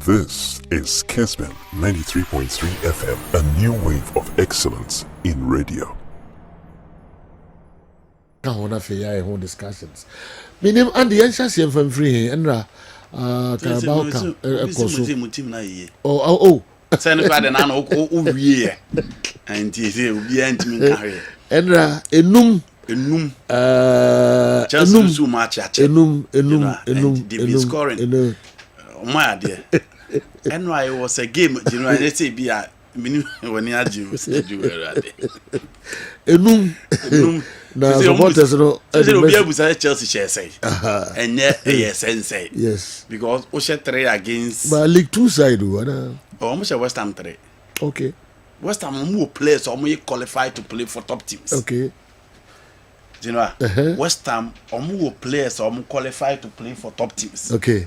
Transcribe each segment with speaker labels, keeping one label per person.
Speaker 1: This is Kessben 93.3 FM, a new wave of excellence in radio.
Speaker 2: I want to feel whole discussions. Minim and the answers here from free and Carabao Camp. Oh.
Speaker 3: Send it by the nano over here. And he said, "We ain't me carry."
Speaker 2: Enra enum
Speaker 3: Just so much
Speaker 2: enum
Speaker 3: they be scoring. My dear. And why it was a game, you know, let's say be a minute when you had you said you were at
Speaker 2: enum na supporters no
Speaker 3: be able to Chelsea share say and yes say
Speaker 2: yes
Speaker 3: because we share 3 against
Speaker 2: but League 2 side or
Speaker 3: almost West Ham 3.
Speaker 2: Okay,
Speaker 3: West Ham more players or more qualified to play for top teams.
Speaker 2: Okay,
Speaker 3: you know West Ham or more players or more qualified to play for top teams.
Speaker 2: Okay.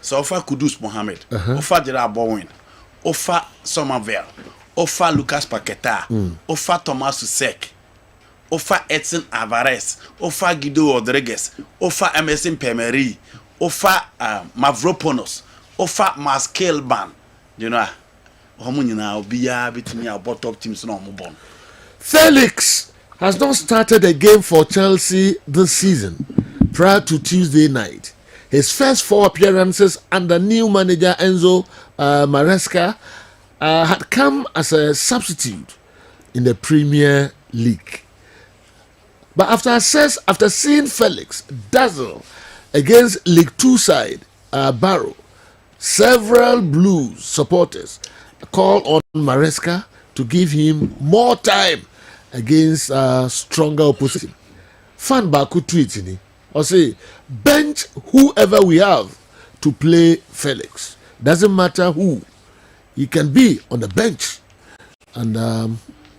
Speaker 3: So offer Kudus Mohammed, offer Gerard Bowen, offer Somerville, offer Lucas Paqueta, offer Thomas Susek, offer Edson Alvarez, offer Guido Rodriguez, offer Emerson Pemery, offer Mavropanos, offer Maskel Ban. You know, how be between our top teams no more.
Speaker 2: Felix has not started a game for Chelsea this season prior to Tuesday night. His first 4 appearances under new manager Enzo Maresca had come as a substitute in the Premier League. But after seeing Felix dazzle against League 2 side Barrow, several Blues supporters called on Maresca to give him more time against stronger opposition. Fan Baku tweeting or say, bench whoever we have to play Felix. Doesn't matter who. He can be on the bench. And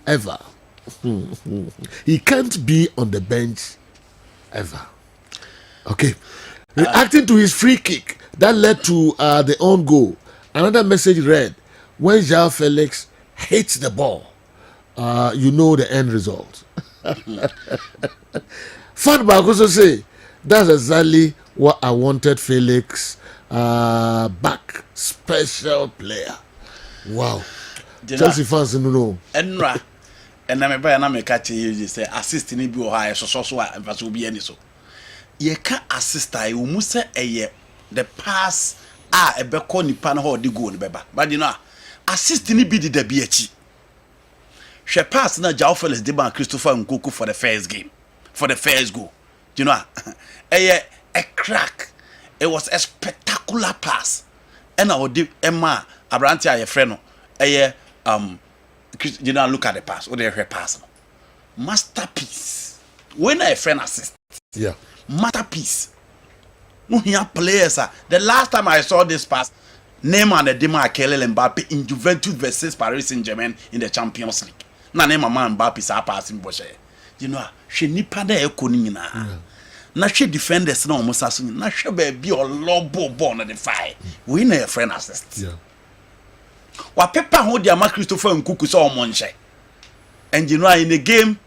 Speaker 2: ever. He can't be on the bench ever. Okay. Reacting to his free kick that led to the own goal, another message read, when Joao Felix hits the ball, you know the end result. Fatback also say, that's exactly what I wanted Felix back. Special player. Wow. Chelsea fans don't know.
Speaker 3: Enra. And I'm a me catch you say assist ni bi o ha so and so be any so. Ye can assist I mu say the pass e be call nipa na ho the goal ni beba. But you know assist ni bi the be achi. She pass na Joao Felix de ban Christopher Nkunku for the first game. For the first goal. You know, a crack. It was a spectacular pass. And I would do Emma Abrantia a friend. You know, look at the pass. What they pass? Masterpiece. When a friend assist,
Speaker 2: yeah,
Speaker 3: masterpiece. No, here players. The last time I saw this pass, Neymar and Dima Kelele Mbappe in Juventus versus Paris Saint-Germain in the Champions League. Na Neymar man Mbappe sa passing Boshe. You know, she nipa na ekoni na. Na she defenders na almost as na she be o lobo ball na the fire. We na a friend assist.
Speaker 2: Yeah.
Speaker 3: Wa pepa ho dia ma Christopher Nkunku so omonche. And you know in the game,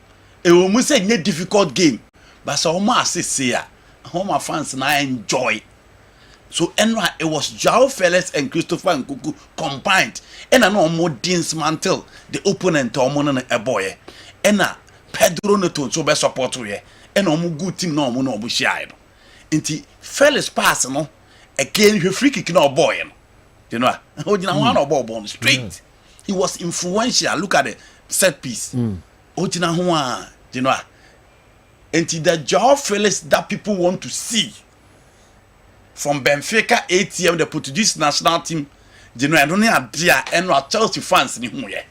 Speaker 3: it will almost say a difficult game. But so almost assist here. Home fans na enjoy. So anyway, it was Joao Felix and Christopher Nkunku combined. And I know more dismantle the opponent or more than a boy. And Pedro Neto so be support we and omu good team no omu no obu share no nti Felix pass no again he free kick no boy no you know o jina one no ball straight. He was influential. Look at the set piece o jina ho a you know nti the Joao Felix that people want to see from Benfica ATM the Portuguese national team you know I don't know and Chelsea fans ni hu ye.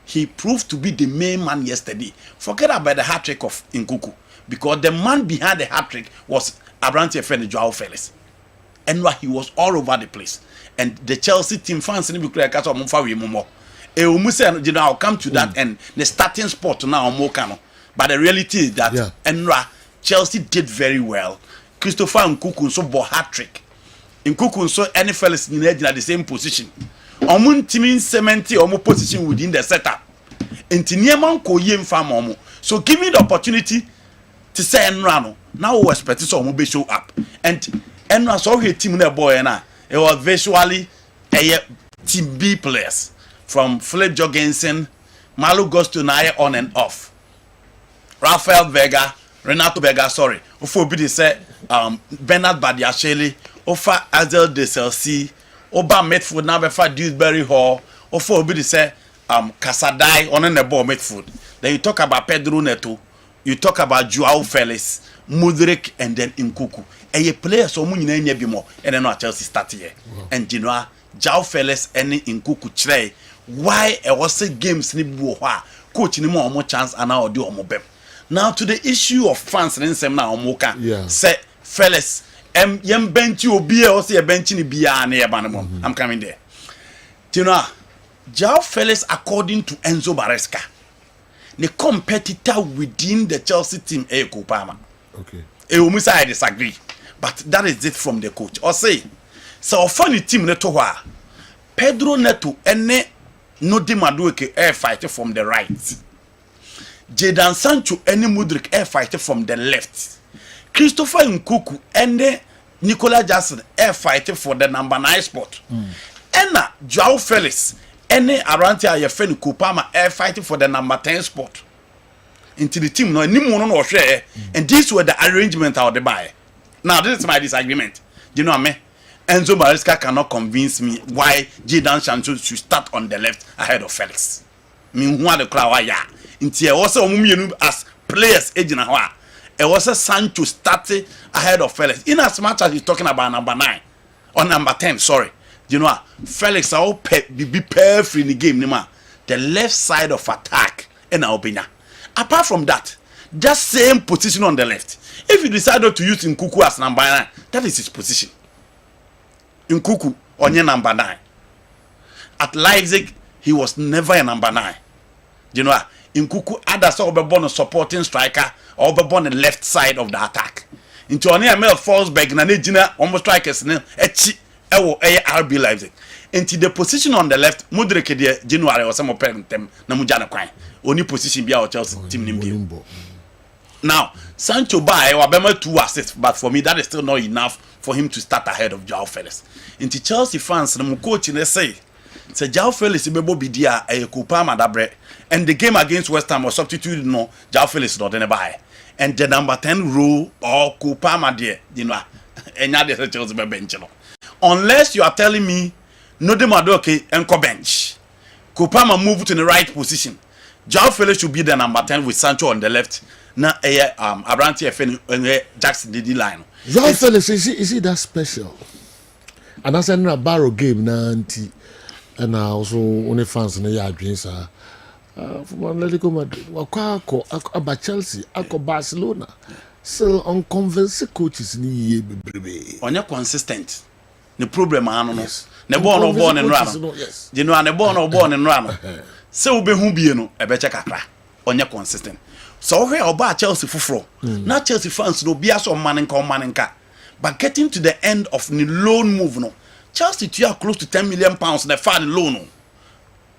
Speaker 3: He proved to be the main man yesterday. Forget about the hat-trick of Nkunku. Because the man behind the hat-trick was Abrante friend Joao Felix. And he was all over the place. And the Chelsea team fans in the I'll come to that and the starting spot now but the reality is that Chelsea did very well. Christopher Nkunku so bought hat-trick. Nkunku so any Felix in the same position. Omun teaming cement omu position within the setup. Intiniaman ko yem fam omu. So give me the opportunity to say Enrano. Now we expect so omu be show up. And Enra so he team na boy na It was visually a team B players from Philip Jorgensen, Malu Gostunaya on and off. Raphael Vega, Renato Vega, sorry. Ofo bi say Bernard Badiashile, Ofa Azel de Celsi, Oba Medford now befa Dewsbury Hall, Ofo bi say Casadai on the ball Medford. Then you talk about Pedro Neto, you talk about Joao Felix, Mudrik, and then Nkuku. And you players so many nyina bi mo, and then Chelsea start here. And you know, Joao Felix and Nkuku chire. Why I was say games ni bu ho coach ni more chance and now do omo bem. Now to the issue of fans in sem na omo kan say Felix yem bench obi e o say bench ni bia na e ba no. I'm coming there. You know, Joao Felix according to Enzo Maresca, the competitor within the Chelsea team e Kopama.
Speaker 2: Okay.
Speaker 3: I disagree, but that is it from the coach. Or say so funny team ne to ho Pedro Neto ene no de Madueke air fighter from the right. Jadon Sancho any Mudrik air fighter from the left. Christopher Nkuku and Nicola Jackson air fighter for the number 9 spot. Enna Joao Felix any Arantia Yefen Kupama air fighting for the number 10 spot. Into the team no any one no share and these were the arrangement of the buy. Now this is my disagreement. Do you know what I mean? Enzo Maresca cannot convince me why Jadon Sancho should start on the left ahead of Felix. Me who the crowd ya. Inti also as players agent how. It was a Sancho started ahead of Felix. In as much as he's talking about number 9 or number 10, sorry. You know what? Felix are be perfect in the game, Nima. The left side of attack in Albania. Apart from that, just same position on the left. If you decide not to use Nkuku as number 9, that is his position. Nkuku on your number 9. At Leipzig, he was never a number 9. You know, Nkuku others all be born a supporting striker or be born the left side of the attack. Into on Emil Forsberg na Nejina almost strikers ne echi ewo RB Leipzig. Into the position on the left, Mudrik de January or some them na mujana kwan. Only position be our Chelsea team nimbi. Now, Sancho by Wabema 2 assists, but for me that is still not enough for him to start ahead of Joao Felix. Into Chelsea fans, the coach in say Joao Felix bebo bidia a Kupama dabre, and the game against West Ham was substituted no Joao Felix not in buy. And the number 10 rule or Kupama there, you know, and now there's a Chelsea bench. Unless you are telling me no de Madoke and bench, Kupama move to the right position. Joao Felix should be the number 10 with Sancho on the left. Na Abrante FN Jackson the line.
Speaker 2: Joao Felix is he that special? And that's a barrow game na anti and also only fans in the yard dreams are from Atletico Madrid. Wakako about Chelsea, Ako Barcelona. Still unconvinced coaches in ye baby.
Speaker 3: On your consistent. The problem I don't know. Ne born and run. You know, and born and run. So be who be no a better kakra. On your consistent. So here about Chelsea fufro. Not Chelsea fans no be as on maninka. But getting to the end of the loan move no. Chelsea to are close to £10 million the fan loan.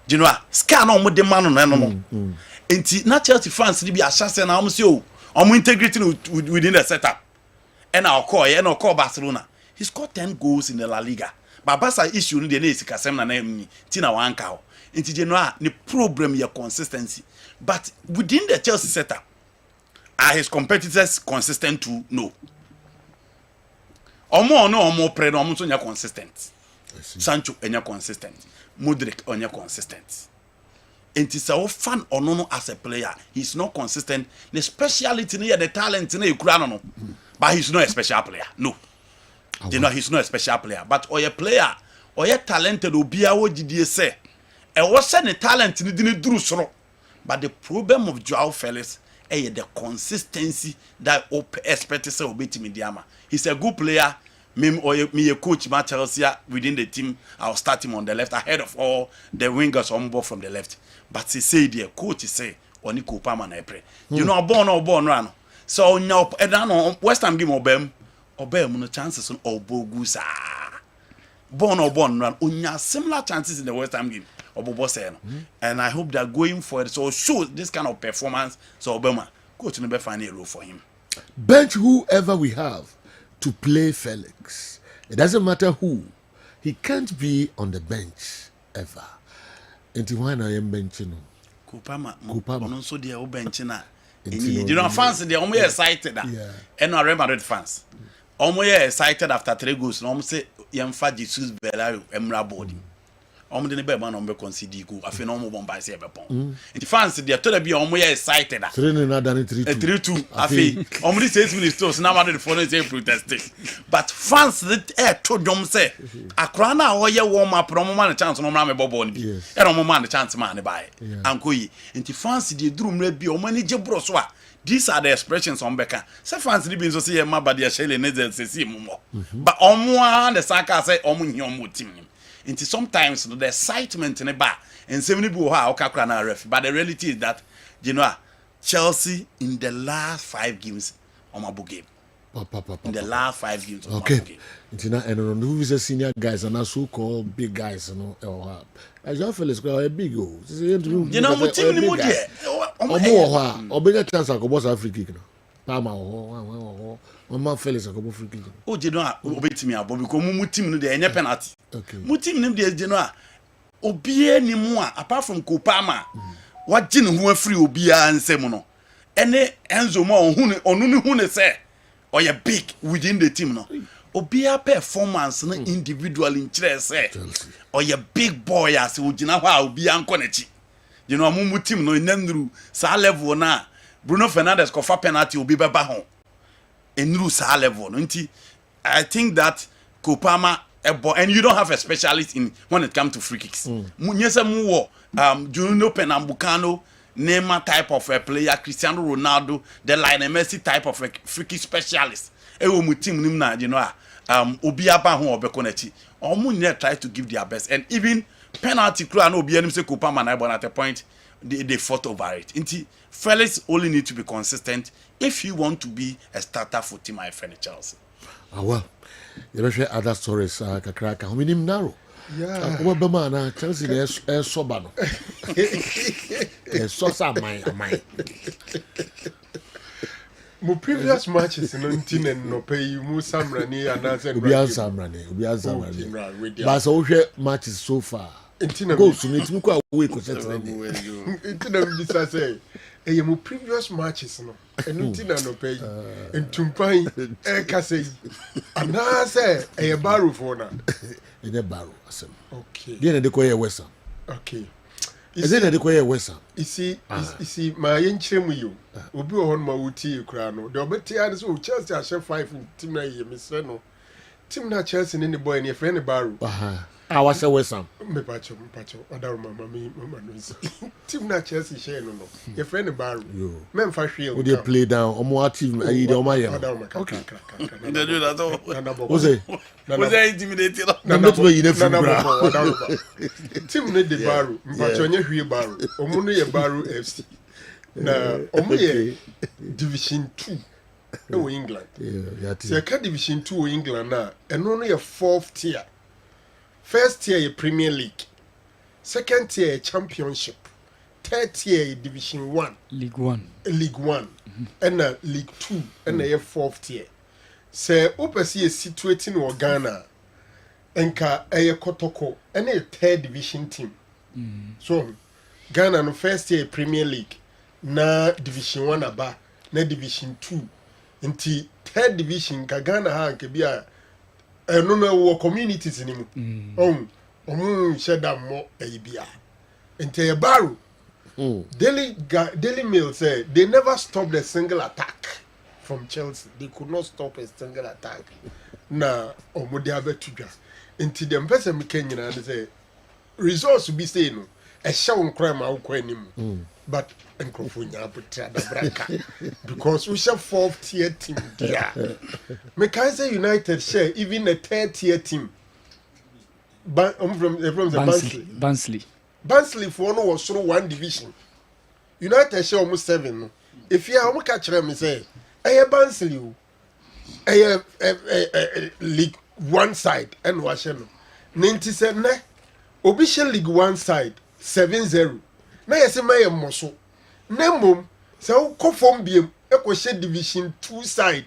Speaker 3: Do you know scan on with the man no. And not Chelsea fans be assassin na almost yo. Integrating within the setup. And our call Barcelona. He scored 10 goals in the La Liga. But Barca issue the name Kasem na name Tina Wanka. Into general the problem your consistency. But within the Chelsea setup, are his consistent too? No. Or more pre no more consistent. Sancho enya consistent. Mudrik enya consistent. And it's a fan or no as a player. He's not consistent. The speciality near the talent in no. But he's not a special player. No. You know he's not a special player. But or a player or a talented obia what did you say? And what's the talent in the do so? But the problem of Joao Felix is the consistency that expected to obey Timmy Diama. He's a good player. Me a coach Chelsea within the team. I'll start him on the left ahead of all the wingers on board from the left. But he say the coach say Oni Kopama na pray. You know born run. So now West Ham game obem no chances on Obogusa. Born run. Onya similar chances in the West Ham game. And I hope they're going for it. So show this kind of performance. So Obama, coach never find a role for him.
Speaker 2: Bench whoever we have to play Felix. It doesn't matter who. he can't be on the bench ever. Until when I am benching him.
Speaker 3: Kupama.
Speaker 2: Kupama.
Speaker 3: The old bench na. You know, fans they almost excited.
Speaker 2: Yeah.
Speaker 3: And Real Madrid fans. Almost excited after 3 goals. No, say Yamfa Jesus Belayo Emra body. Almost the best man on be concede goal. I feel no more bomb by say bepon. The fans they told to be almost excited. 3-2. I feel almost 6 minutes to now Madrid for say protesting. But fans that told them say Akrana or ye warm up no man chance no man bobo ni.
Speaker 2: Yes.
Speaker 3: E no man chance man buy. Anko yi. Nti fans dey drum re bi o mani je bro so a. These are the expressions on Becca. Say fans ni bin so say ma ba dia shele ne ze say mo. But omo the saka say omo hi omo team. Nti sometimes the excitement in the bar and 70 people ha okakra na ref. But the reality is that you know Chelsea in the last 5 games on my book game. In the last 5 games on my book game.
Speaker 2: Ntina and who is a senior guys and so called big guys, you know. As Joao Felix a big go.
Speaker 3: You know what team ni mo there.
Speaker 2: Omo ho a chance ko boss Africa kick no. Pama ho Mama Felix ko bo free kick.
Speaker 3: O je no a obetimi abo because mu team no dey enye penalty.
Speaker 2: Okay.
Speaker 3: Mu team no dey je no a obie ni mu a apart from Kopama wagye ne ho afiri obia nsem no. Ene Enzo ma onu ne hu ne say oye big within the team no. Obia performance no individually nkyere say oye big boy as ogina ho a obia nko nachi. You know mu team no nandru sa level na Bruno Fernandes kofa penalty obi beba ho. Enru sa level no nti I think that Kopama and you don't have a specialist in when it comes to free kicks. Munyesa mu wo Juninho Pernambucano Neymar type of a player, Cristiano Ronaldo, the Lionel Messi type of a free kick specialist. Ewo mu team nim na you know obi aba ho obekonachi. Omu nye try to give their best and even penalty crew and obi anim say Kopama na but at a point they fought over it. Inti Felix only need to be consistent if you want to be a starter for team my friend Chelsea.
Speaker 2: Well, you know other stories kakraka. How many narrow?
Speaker 4: Yeah.
Speaker 2: What be man na Chelsea dey soba no. So sa my.
Speaker 4: My previous matches no ntin no pay mu samrani anase
Speaker 2: Obi samrani. But so we matches so far.
Speaker 4: Ntina
Speaker 2: go to meet me kwa we ko settle ni.
Speaker 4: Ntina bisa say eye mu previous matches no enu ntina no pay ntumpan e ka say anase eye baro for na.
Speaker 2: Ene baro asem.
Speaker 4: Okay.
Speaker 2: Dey na dey West Ham.
Speaker 4: Okay.
Speaker 2: Is it dey West Ham?
Speaker 4: You see my yenchemu you. Obi o hon ma wuti kura no. The obeti ade so Chelsea a share 5 team na ye misre no. Team na Chelsea ni boy ni friend baro.
Speaker 2: I was a West Ham.
Speaker 4: Me pacho. Oda mama no. Team na Chelsea share no. Your friend baro. Men fa hwe.
Speaker 2: Who they play down? Omo team ayi de omo ya.
Speaker 4: Okay.
Speaker 3: They do that all.
Speaker 2: What's it?
Speaker 3: Was intimidated?
Speaker 2: Not to be in
Speaker 4: Team ne de baro. Mpacho nye hwe baro. Omo no ye baro FC. Na omo ye Division 2. No England.
Speaker 2: Yeah.
Speaker 4: So ka Division 2 England na eno no ye 4th tier. First tier ye Premier League. Second tier ye Championship. Third tier ye Division 1.
Speaker 5: League 1.
Speaker 4: And League 2 and ye 4th tier. Se opesi ye situating in Ghana. Enka eye Kotoko and a third division team. So Ghana no first tier Premier League. Na Division 1 aba, na Division 2. Inti third division ka Ghana ha nke bia no wo communities ni mu. Omu sheda mo bia. Inti e baro. Daily Mail say they never stopped a single attack from Chelsea. They could not stop a single attack. Na omu de abetudwa. Inti dem pese me Kenya na say results be say no. E sha won kra ma wo kwa nim. But Nkrofunya putra da braka because we share 4th tier team there. Mekaise United share even a 3rd tier team. From the Barnsley for no was through 1 division. United share almost 7. If you are catch them say, Barnsley, League 1 side and Washington. 97 official League 1 side 7-0. Na yesi maye moso nembom se ko form biem e ko she Division 2 side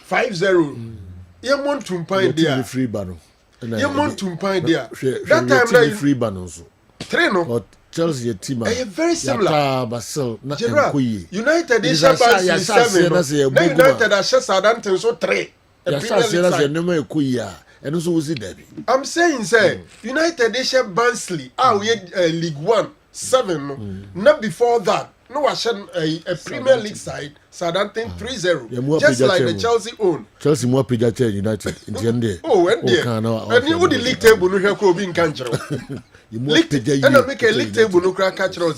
Speaker 4: 5-0 ye montumpan dia
Speaker 2: free bano
Speaker 4: You want to find there.
Speaker 2: That time
Speaker 4: now
Speaker 2: free balance.
Speaker 4: 3 no.
Speaker 2: But Chelsea team
Speaker 4: are very similar.
Speaker 2: Basel na
Speaker 4: United is Barnsley 7. Now United are Southampton so 3. I'm saying say United is Barnsley. We League 1 7 not before that. No, I a Premier League side, Southampton 3-0. Just like the Chelsea own.
Speaker 2: Chelsea more Pijate United in the end.
Speaker 4: Oh, and you the league table no have been cancer. And I make a league table no crack catcher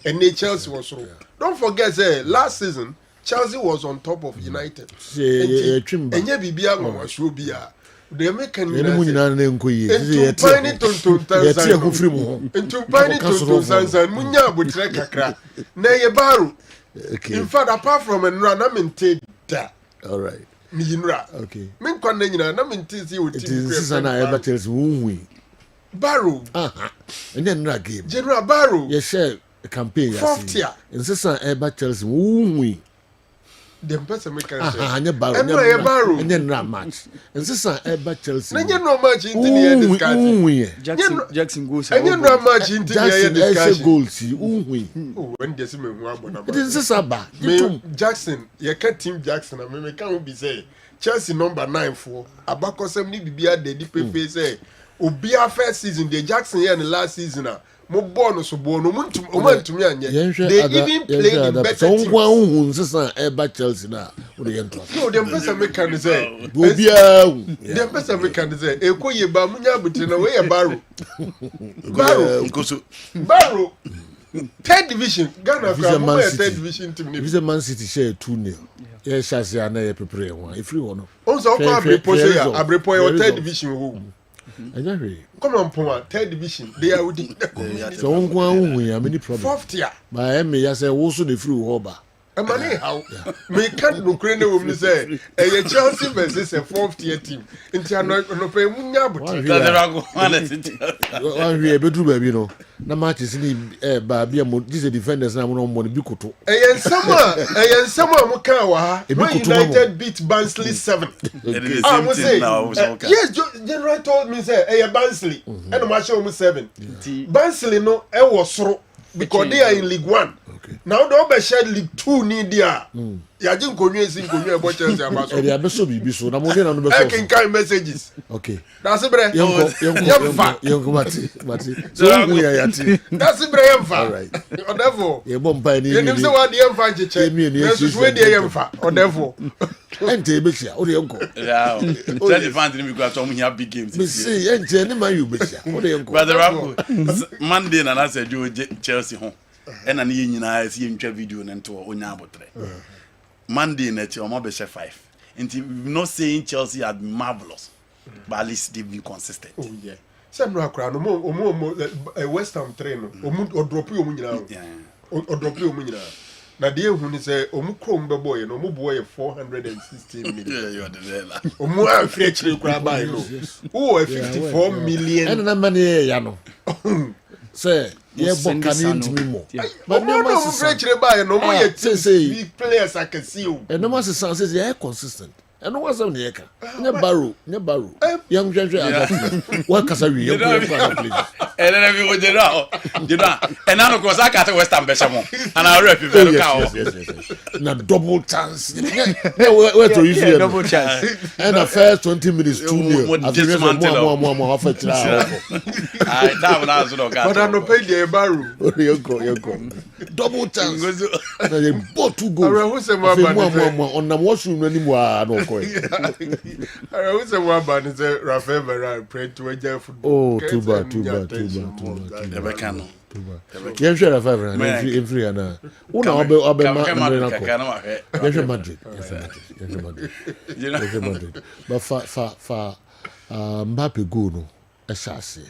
Speaker 4: and Chelsea was so. Don't forget, last season Chelsea was on top of United. And yeah, Bibia was sure be the American in fact, apart from a run, I'm in that.
Speaker 2: All right.
Speaker 4: Okay. Men can
Speaker 2: it is an ever tells who
Speaker 4: Barrow.
Speaker 2: And then that game.
Speaker 4: General Barrow.
Speaker 2: Yes, share a campaign.
Speaker 4: 4th year.
Speaker 2: And Sissan ever tells who
Speaker 4: the person make a
Speaker 2: Barrow. And then that match. And Sissan ever tells
Speaker 4: you no much into the discussion. Jackson goes. And you know much into the discussion. Oh, when there's
Speaker 2: it is a Saba.
Speaker 4: Jackson, you can't team Jackson. I mean, can't be say Chelsea number 9 for Abako 70 be at the deep face. Obia first season, the Jackson here in the last season. Mo bonus so bono to me anya. They even played in better teams.
Speaker 2: So ever Chelsea na.
Speaker 4: No, the person make can say.
Speaker 2: Obia.
Speaker 4: The person make can say. Ekoye ba munya butina we ya Barrow. 3rd division. Ghana from 3rd division team.
Speaker 2: If the Man City share 2-0. Yes, Chelsea na ye prepare one. If you want.
Speaker 4: Also ko Abrepo say Abrepo your 3rd division who. Come on, Puma, 3rd division. They are with the
Speaker 2: so many problems.
Speaker 4: 4th year.
Speaker 2: By me, I say also the free Hoba.
Speaker 4: A money how me can't no crane woman say a Chelsea versus a 4th year team. Into no pay munya but
Speaker 2: one we bedroom baby no. Na match is in Babia these defenders na no money bikoto.
Speaker 4: And someone mo kan wa United beat Barnsley 7. I must say yes, General told me say Barnsley and match almost 7. Barnsley no e was soro because they are in League 1.
Speaker 2: Okay.
Speaker 4: Now the other shed League 2 need there. Ya jin konwe sin konwe about Chelsea about.
Speaker 2: E dey abeso bibi so na mo dey na no be
Speaker 4: so. I can carry messages.
Speaker 2: Okay.
Speaker 4: That's it bre.
Speaker 2: Yonko mati. So we are yati.
Speaker 4: That's it bre yemfa.
Speaker 2: All right.
Speaker 4: Odefo.
Speaker 2: Ye bom pa ni.
Speaker 4: You know say what the yemfa cheche. Yes, we dey yemfa. Odefo.
Speaker 2: Ente besia, o dey yonko.
Speaker 3: Yeah. Tell the fans we go to have big games.
Speaker 2: Me see ente ni man you besia. O dey yonko.
Speaker 3: Brother Raphael, Monday na say do Chelsea home. And na ye nyina see ntwa video na nto onya abotre. Monday na o be 5. And we're not saying Chelsea had been marvelous, but at least they've been consistent.
Speaker 4: Oh yeah. Some no akra no mo West Ham train no. O drop you mu nyina. Yeah. O drop you mu nyina. Na dey hu ni say omu krom be boy no mo boy 416 million.
Speaker 3: Yeah, you are the there.
Speaker 4: Omu afre chire kra buy no. Oh 54 million.
Speaker 2: And na money ya no. Say yeah, but can you more?
Speaker 4: But no more French buy no more yet say players I can see you.
Speaker 2: And no more says yeah consistent. And no one say ne ka. Ne Barrow. Young Janja what can we you please.
Speaker 3: And then we go now. And now of course I got West Ham Beshamo. And I rep very cow.
Speaker 2: Yes. Na double chance. Where to use
Speaker 4: double chance.
Speaker 2: And the first 20 minutes 2-0. More half a
Speaker 3: I that one also no got.
Speaker 4: But I no pay the Barrow.
Speaker 2: You go. Double chance. Na they bought 2 goals.
Speaker 4: Who say more
Speaker 2: on the washroom anymore no ko.
Speaker 4: Who say more about say Raphael Varane pray to a football.
Speaker 2: Oh, too bad.
Speaker 3: Ebekano.
Speaker 2: Yen share Raphael Varane in free na. Una obe Madrid. Madrid. But for Mbappe goal no. Classic.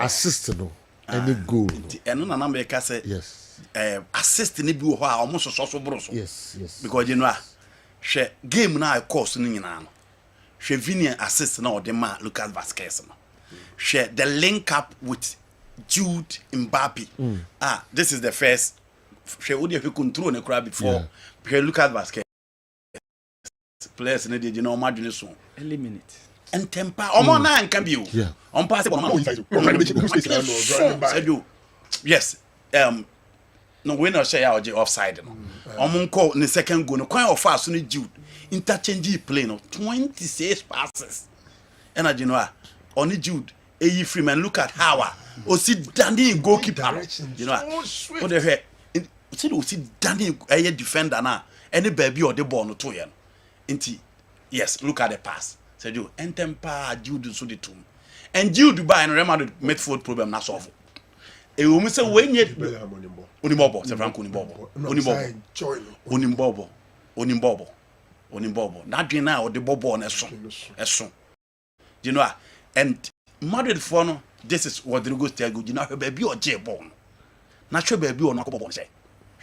Speaker 2: Assist no. Any goal.
Speaker 3: Eno na number ka say
Speaker 2: yes.
Speaker 3: Assist ni bi wo ho a almost so broso.
Speaker 2: Yes.
Speaker 3: Because you know she game na course ni nyina no. She Vinian assist na o de ma Lucas Vazquez no. She the link up with Jude Mbappe. This is the first she would have control the crowd before. Lucas Vazquez players na dey no imagine so.
Speaker 5: Eliminate.
Speaker 3: and temper omo na nka bi o on pass it on yes no we no share out offside no omo nko ne second goal no kwan of fast no Jude interchange play no 26 passes and you know only Jude eyi free man look at how o sit standing goalkeeper you know what the heck o sit standing a defender na any baby or the ball no to yen nti yes look at the pass said you entempa Jude so the tomb and Jude buy and Real Madrid midfield problem na solve e wo say when ye onimbobo se Franco onimbobo that dream na o the bobo na eso you know and Madrid for no this is what Rodrigo tell you know baby o je ball na hwe baby o no akobbo say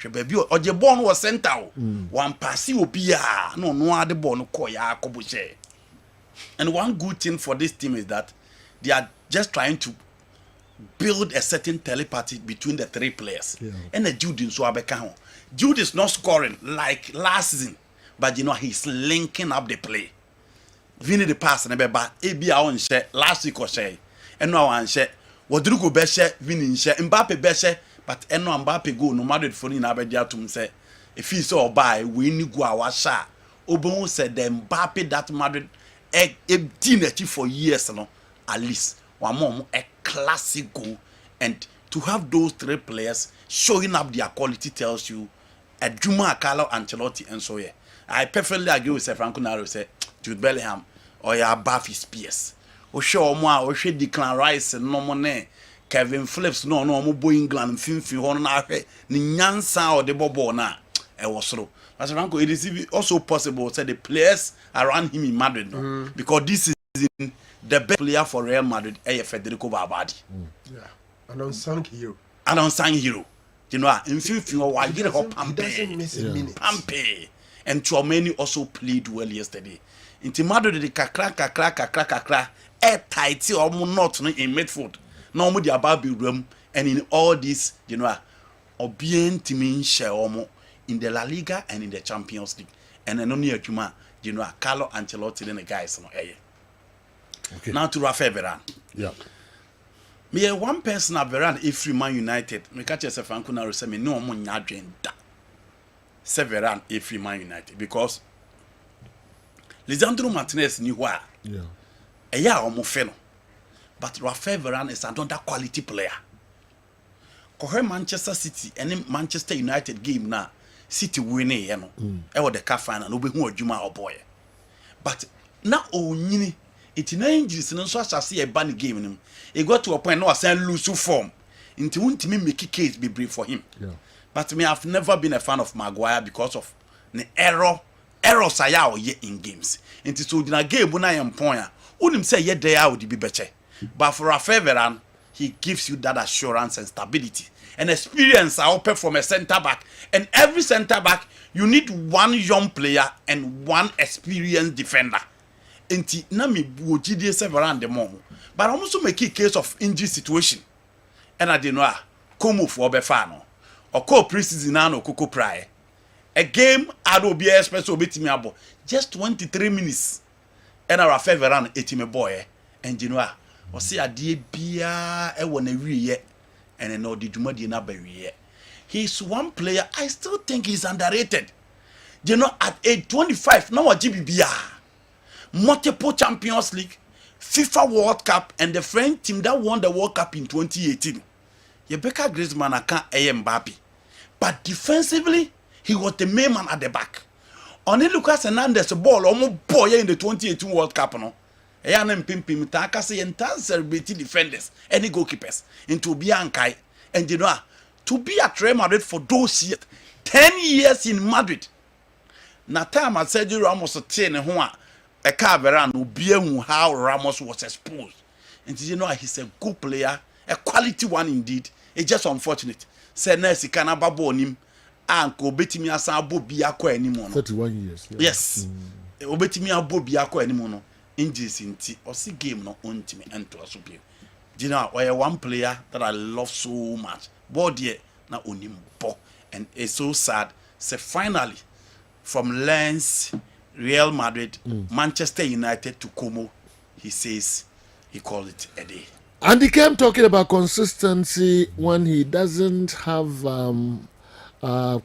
Speaker 3: hwe baby o je ball no was center o one pass obi a no ade ball no call ya akobbo say. And one good thing for this team is that they are just trying to build a certain telepathy between the three players. And the Jude in Suabeka. Jude is not scoring like last season, but you know he's linking up the play. Vini the pass and ba ebi a on share last week or share. And now on share Rodrigo be share Vini share Mbappe be share but eno Mbappe go no matter for ni na be dia tum say if he so buy we ni go awasha obon said the Mbappe that Madrid a team for years no at least one more a classic goal and to have those three players showing up their quality tells you a Juma Carlo Ancelotti and so yeah I perfectly agree with Franco Naro say Jude Bellingham or ya above his peers o show mo o hwe Declan Rice no mo ne Kevin Phillips no mo bo England finfin ho na hwe ni nyansa o de bobo na e wo soro. As Franco, it is also possible say the players around him in Madrid no? Because this season the best player for Real Madrid is Federico Valverde.
Speaker 4: Yeah, an unsung hero.
Speaker 3: You know, in few
Speaker 4: he doesn't miss a minute.
Speaker 3: Pampe. And Chouameni also played well yesterday. In Madrid the kakra tight or not in midfield. No more the above room and in all this, you know, obien timin share in the La Liga and in the Champions League. And then only Juma, you know, Carlo Ancelotti and the guys no okay. Now to Raphael Varane.
Speaker 2: Yeah.
Speaker 3: Me one person at Varane if Man United, me catch yourself Franco Naro say me no mo nya dwen da. Say Varane if Man United because Lisandro Martinez ni hwa.
Speaker 2: Yeah.
Speaker 3: Eya omo fe no. But Raphael Varane is another quality player. Kohe Manchester City and Manchester United game na City winning you know. E wo the cup final no be hu adwuma oboy. But na onyini it na injuries no so asase e ba ne game nim. E got to a point no asan lose form. Nti wuntimi make case be brave for him.
Speaker 2: Yeah.
Speaker 3: But me I've never been a fan of Maguire because of the errors aya ye in games. Nti so na game na yem point a unim say ye there would be better. But for Raphael Varane he gives you that assurance and stability and experience out from a center back. And every center back, you need one young player and one experienced defender. Enti na me wojide Varane the mom. But I also make a case of injury situation. And I didn't know Como for Befano or co preseason no Coco Prae. A game I will be express obeti me abo just 23 minutes. And Raphael Varane etime boy and you know or see a dear bia e won a wie and no the jumadi na ba wie. He's one player I still think he's underrated. You know at age 25 now GBBA multiple Champions League, FIFA World Cup and the French team that won the World Cup in 2018. Rebecca Griezmann aka Mbappe. But defensively he was the main man at the back. Only Lucas Hernandez ball almost boy in the 2018 World Cup no. Eya na mpimpim taka say entire celebrity defenders any goalkeepers into Biankai and you know to be at Real Madrid for those years 10 years in Madrid. Na time at Sergio Ramos tell ne ho a e ka Varane obi ehu how Ramos was exposed. And you know he's a good player, a quality one indeed. It's just unfortunate. Say na sika na babo nim anko betimi asan abo bi akọ anim no.
Speaker 2: 31 years. Yeah.
Speaker 3: Yes. Obetimi abo bi akọ anim no. Injuries inti or see game no ontimi ento asopie. You know, one player that I love so much. Body na onimbo and it's so sad. Say finally from Lens, Real Madrid, Manchester United to Como, he says he called it a day.
Speaker 2: And he kept talking about consistency when he doesn't have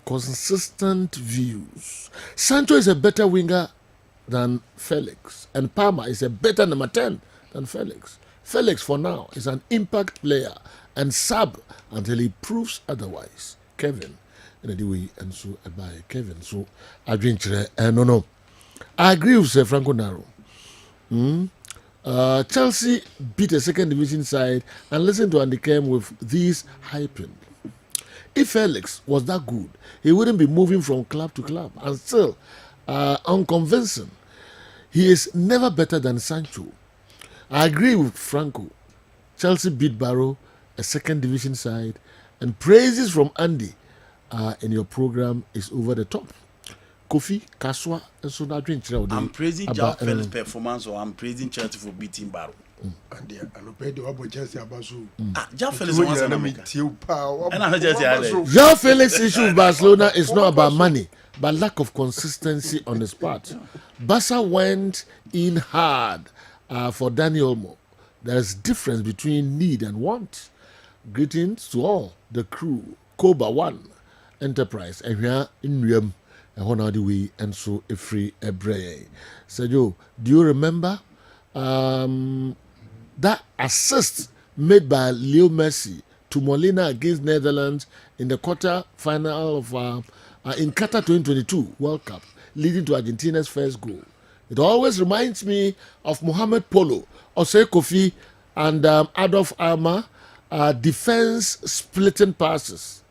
Speaker 2: consistent views. Sancho is a better winger than Felix, and Palmer is a better number 10 than Felix. Felix, for now, is an impact player and sub until he proves otherwise. Kevin, and so by Kevin, so I drink no. I agree with Franco Naro. Chelsea beat a second division side, and listen to Andy Kem with these hyping. If Felix was that good, he wouldn't be moving from club to club and still unconvincing. He is never better than Sancho. I agree with Franco. Chelsea beat Barrow, a second division side, and praises from Andy in your program is over the top. Kofi, Kaswa, and so that drink.
Speaker 3: I'm praising Joao Felix performance, or I'm praising Chelsea for beating Barrow.
Speaker 4: And I don't pay the about Chelsea Abazu.
Speaker 3: Joao Felix wants an American. And I heard Chelsea.
Speaker 2: Joao Felix' issue with Barcelona is not about money, but lack of consistency on his part. Barca went in hard for Dani Olmo. There's difference between need and want. Greetings to all the crew. Koba One Enterprise. And here in Riem. And so a free Ebre. Sergio, do you remember that assist made by Leo Messi to Molina against Netherlands in the quarter final of in Qatar 2022 World Cup, leading to Argentina's first goal? It always reminds me of Mohamed Polo, Osei Kofi, and Adolf Alma defense splitting passes.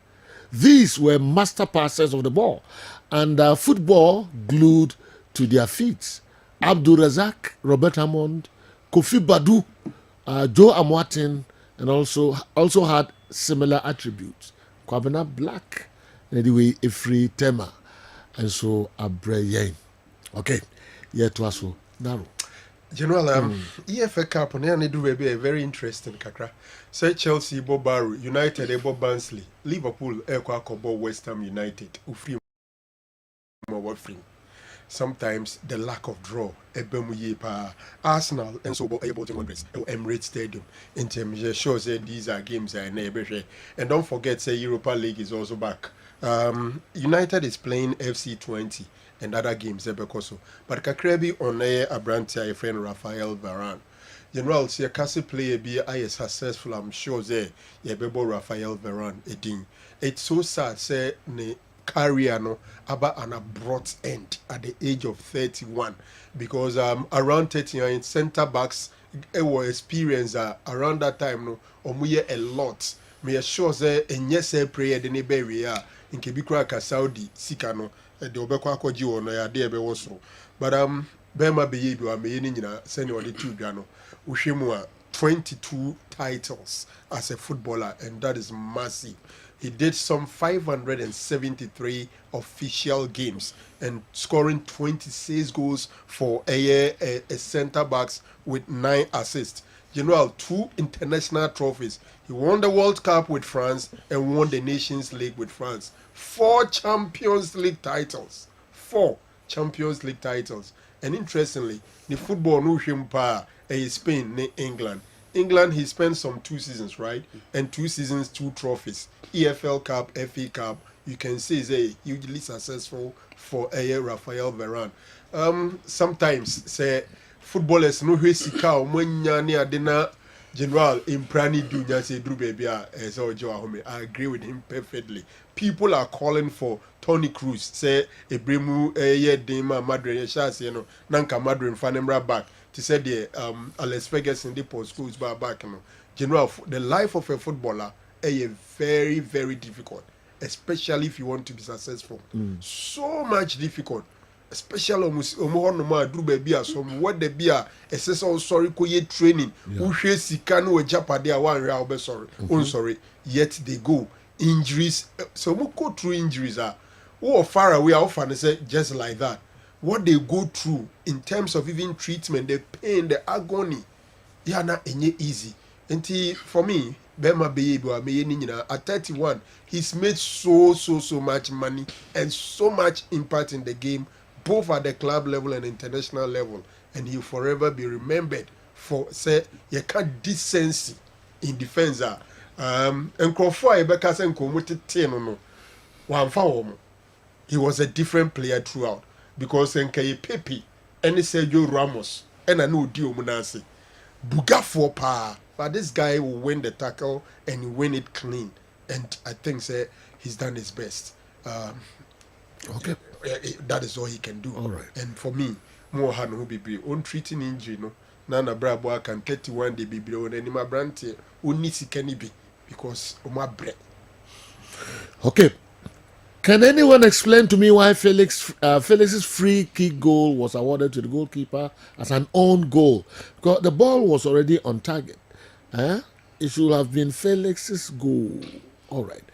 Speaker 2: These were master passers of the ball, and football glued to their feet. Abdul Razak, Robert Hammond, Kofi Badu, Joe Amwatin, and also had similar attributes. Kwabena Black, anyway, Ifri Tema, and so Abreyen. Okay, yeah, to us, Naro.
Speaker 4: General, EFA Cup, and I do a very interesting kakra. Say Chelsea, Bob Barrow, United, Bob Barnsley, Liverpool, Ekwa West Ham United, Ufri. Sometimes the lack of draw, Arsenal and so able to Emirates Stadium in terms of shows that these are games and don't forget, say Europa League is also back. United is playing FC20 and other games because but Kakrebi on a brand a friend Raphael Varane. General, see a Cassie player be successful, I'm sure they Raphael Varane edin. It's so sad, say career no about an abrupt end at the age of 31 because around 39 centre backs were experience around that time no omuye a lot me sure say enye say prayer de ne beria in kebikra ka Saudi sika no de obekwa akwaji wo no ya de ebe wo so but bema be ye bi wa me ni nyina send the two dwa no uhwemu a 22 titles as a footballer, and that is massive. He did some 573 official games and scoring 26 goals for a centre backs with 9 assists. General, 2 international trophies. He won the World Cup with France and won the Nations League with France. 4 Champions League titles. 4 Champions League titles. And interestingly, the football no him pa Spain, England. England, he spent some 2 seasons, right? And 2 seasons, 2 trophies. EFL Cup, FA Cup. You can say is hugely successful for Raphael Varane. Sometimes, say, footballers no sika omanya adena general imprani dunya say Drew baby Joao. I agree with him perfectly. People are calling for Tony Cruz. Say Ebremu Dema Madrid say no nanka Madrid fanemra back. To say the Alex Ferguson the post schools back no. General, the life of a footballer is very, very difficult, especially if you want to be successful. So much difficult. Especially omo Drew baby some what the beer so sorry ko ye training who hwe sika no japade a wan real be sorry sorry yet they go injuries so we go through injuries who are far away often say just like that what they go through in terms of even treatment, the pain, the agony, yeah, not easy. And for me, Bema Beyebo at 31, he's made so much money and so much impact in the game, both at the club level and international level, and he'll forever be remembered for say you can't decency in defense. And Crawford, I better say, no. He was a different player throughout because Nkaye Pepe and Sergio Ramos and I know Dio Munasi. Buga for pa, but this guy will win the tackle and he win it clean. And I think say he's done his best.
Speaker 2: Okay.
Speaker 4: That is all he can do.
Speaker 2: All right.
Speaker 4: And for me, more hand who be on treating injury, no. Nana Brabo can 31 day be on any my brand only can be because of my bread.
Speaker 2: Okay. Can anyone explain to me why Felix's free kick goal was awarded to the goalkeeper as an own goal? Because the ball was already on target. It should have been Felix's goal. All right.